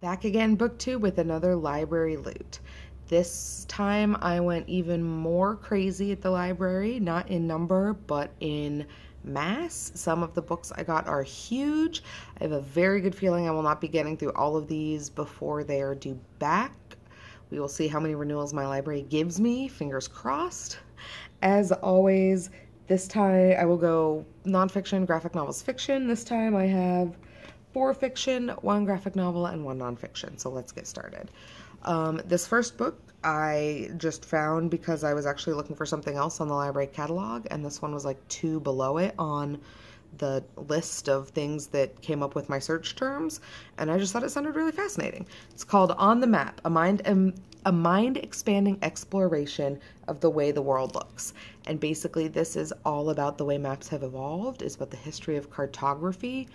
Back again, book 2 with another library loot. This time I went even more crazy at the library, not in number, but in mass. Some of the books I got are huge. I have a very good feeling I will not be getting through all of these before they are due back. We will see how many renewals my library gives me, fingers crossed. As always, this time I will go nonfiction, graphic novels, fiction. This time I have 4 fiction, 1 graphic novel, and 1 nonfiction. So let's get started. This first book I just found because I was actually looking for something else on the library catalog, and this one was like 2 below it on the list of things that came up with my search terms, and I just thought it sounded really fascinating. It's called On the Map, a mind-expanding exploration of the way the world looks. And basically this is all about the way maps have evolved. It's about the history of cartography.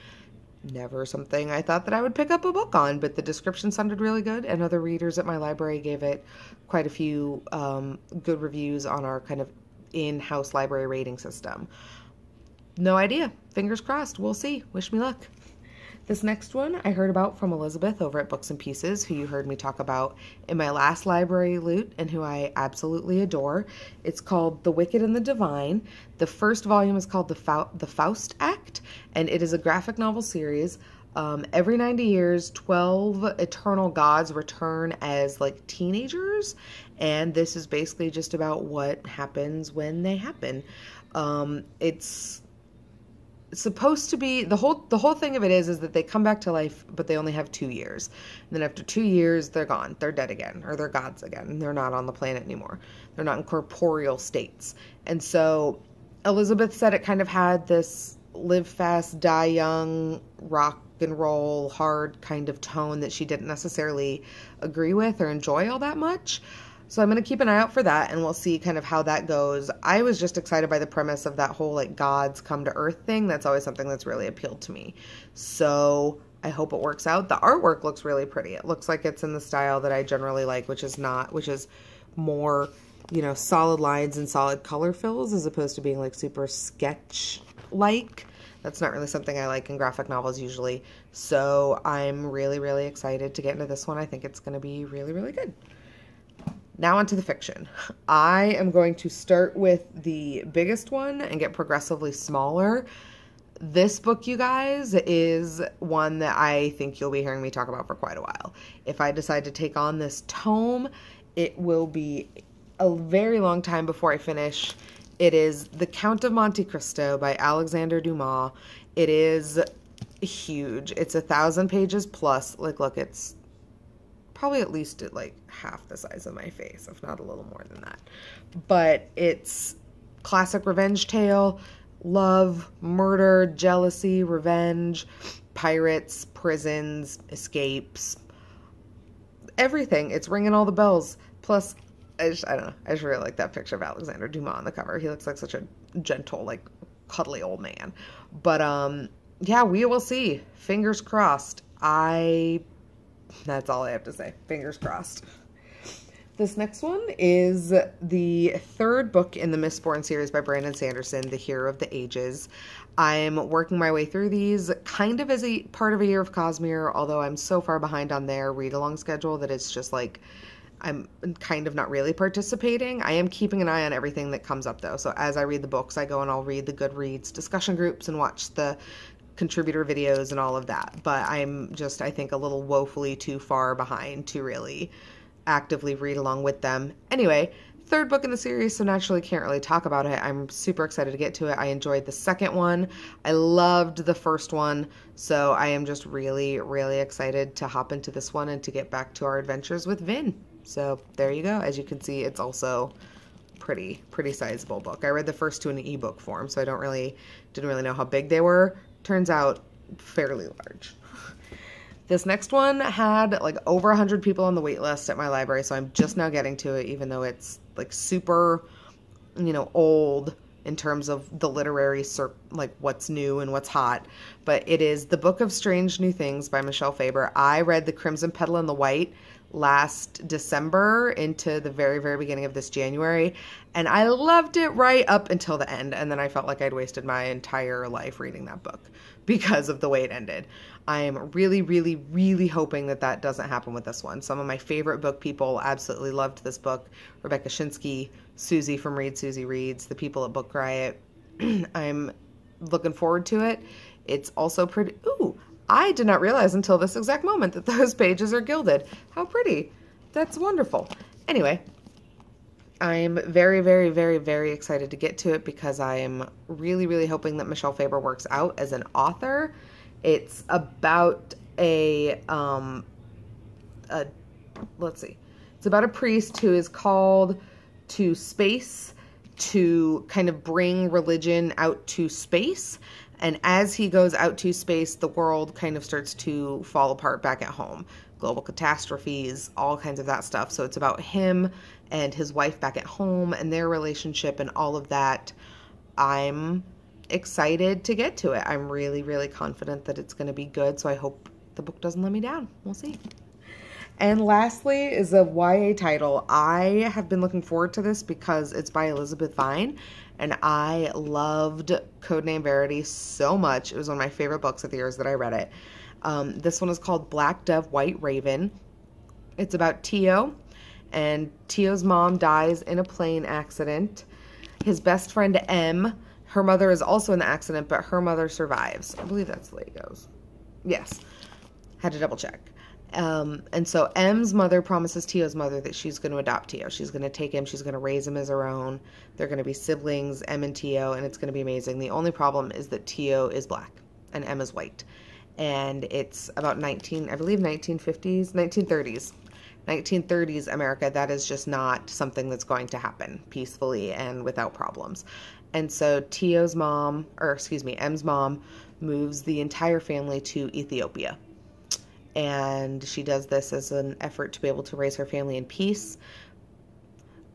Never something I thought that I would pick up a book on, but the description sounded really good, and other readers at my library gave it quite a few good reviews on our kind of in-house library rating system. No idea. Fingers crossed. We'll see. Wish me luck. This next one I heard about from Elizabeth over at Books and Pieces, who you heard me talk about in my last library loot and who I absolutely adore. It's called The Wicked and the Divine. The first volume is called The Faust Act, and it is a graphic novel series. Every 90 years, 12 eternal gods return as like teenagers, and this is basically just about what happens when they happen. It's supposed to be the whole thing of it is that they come back to life, but they only have 2 years. And then after 2 years, they're gone. They're dead again, or they're gods again. They're not on the planet anymore. They're not in corporeal states. And so Elizabeth said it kind of had this live fast, die young, rock and roll, hard kind of tone that she didn't necessarily agree with or enjoy all that much. So I'm going to keep an eye out for that, and we'll see kind of how that goes. I was just excited by the premise of that whole like gods come to earth thing. That's always something that's really appealed to me. So I hope it works out. The artwork looks really pretty. It looks like it's in the style that I generally like, which is more, you know, solid lines and solid color fills as opposed to being like super sketch-like. That's not really something I like in graphic novels usually. So I'm really, really excited to get into this one. I think it's going to be really, really good. Now onto the fiction. I am going to start with the biggest one and get progressively smaller. This book, you guys, is one that I think you'll be hearing me talk about for quite a while. If I decide to take on this tome, it will be a very long time before I finish. It is The Count of Monte Cristo by Alexander Dumas. It is huge. It's 1,000 pages plus. Like, look, it's probably at least at like half the size of my face, if not a little more than that. But it's classic revenge tale, love, murder, jealousy, revenge, pirates, prisons, escapes, everything. It's ringing all the bells. Plus, I don't know. I just really like that picture of Alexander Dumas on the cover. He looks like such a gentle, like cuddly old man. But yeah, we will see. Fingers crossed. That's all I have to say. Fingers crossed. This next one is the 3rd book in the Mistborn series by Brandon Sanderson, The Hero of the Ages. I'm working my way through these kind of as a part of A Year of Cosmere, although I'm so far behind on their read-along schedule that it's just like I'm kind of not really participating. I am keeping an eye on everything that comes up, though. So as I read the books, I go and I'll read the Goodreads discussion groups and watch the contributor videos and all of that, but I'm just, I think, a little woefully too far behind to really actively read along with them. Anyway, 3rd book in the series, so naturally can't really talk about it. I'm super excited to get to it. I enjoyed the second one. I loved the first one, so I am just really, really excited to hop into this one and to get back to our adventures with Vin. So there you go. As you can see, it's also pretty sizable book. I read the first 2 in ebook form, so I didn't really know how big they were. Turns out fairly large. This next one had like over 100 people on the wait list at my library, so I'm just now getting to it, even though it's like super, you know, old in terms of the literary, like what's new and what's hot. But it is The Book of Strange New Things by Michelle Faber. I read The Crimson Petal and the White last December into the very, very beginning of this January. And I loved it right up until the end. And then I felt like I'd wasted my entire life reading that book because of the way it ended. I'm really, really, really hoping that that doesn't happen with this one. Some of my favorite book people absolutely loved this book. Rebecca Shinsky, Susie from Read Susie Reads, the people at Book Riot. I'm looking forward to it. It's also pretty. Ooh, I did not realize until this exact moment that those pages are gilded. How pretty. That's wonderful. Anyway, I'm very, very, very, very excited to get to it because I am really, really hoping that Michelle Faber works out as an author. It's about let's see. It's about a priest who is called to space to kind of bring religion out to space. And as he goes out to space, the world kind of starts to fall apart back at home. Global catastrophes, all kinds of that stuff. So it's about him and his wife back at home and their relationship and all of that. I'm excited to get to it. I'm really, really confident that it's going to be good. So I hope the book doesn't let me down. We'll see. And lastly is a YA title. I have been looking forward to this because it's by Elizabeth Vine, and I loved Codename Verity so much. It was one of my favorite books of the years that I read it. This one is called Black Dove, White Raven. It's about Tio, and Tio's mom dies in a plane accident. His best friend M, her mother is also in the accident, but her mother survives. I believe that's the way it goes. Yes. Had to double check. And so M's mother promises Tio's mother that she's going to adopt Tio. She's going to take him. She's going to raise him as her own. They're going to be siblings, M and Tio, and it's going to be amazing. The only problem is that Tio is black and M is white. And it's about 1930s America. That is just not something that's going to happen peacefully and without problems. And so M's mom moves the entire family to Ethiopia. And she does this as an effort to be able to raise her family in peace.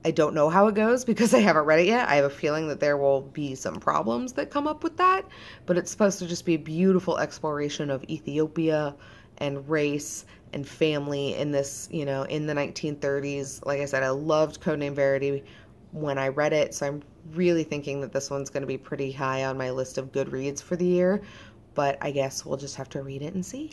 I don't know how it goes because I haven't read it yet. I have a feeling that there will be some problems that come up with that, but it's supposed to just be a beautiful exploration of Ethiopia and race and family in this, in the 1930s. Like I said, I loved Codename Verity when I read it, so I'm really thinking that this one's going to be pretty high on my list of good reads for the year, but I guess we'll just have to read it and see.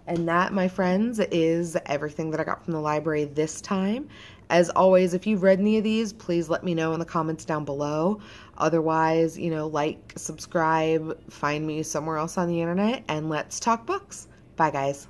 And that, my friends, is everything that I got from the library this time. As always, if you've read any of these, please let me know in the comments down below. Otherwise, like, subscribe, find me somewhere else on the internet, and let's talk books. Bye, guys.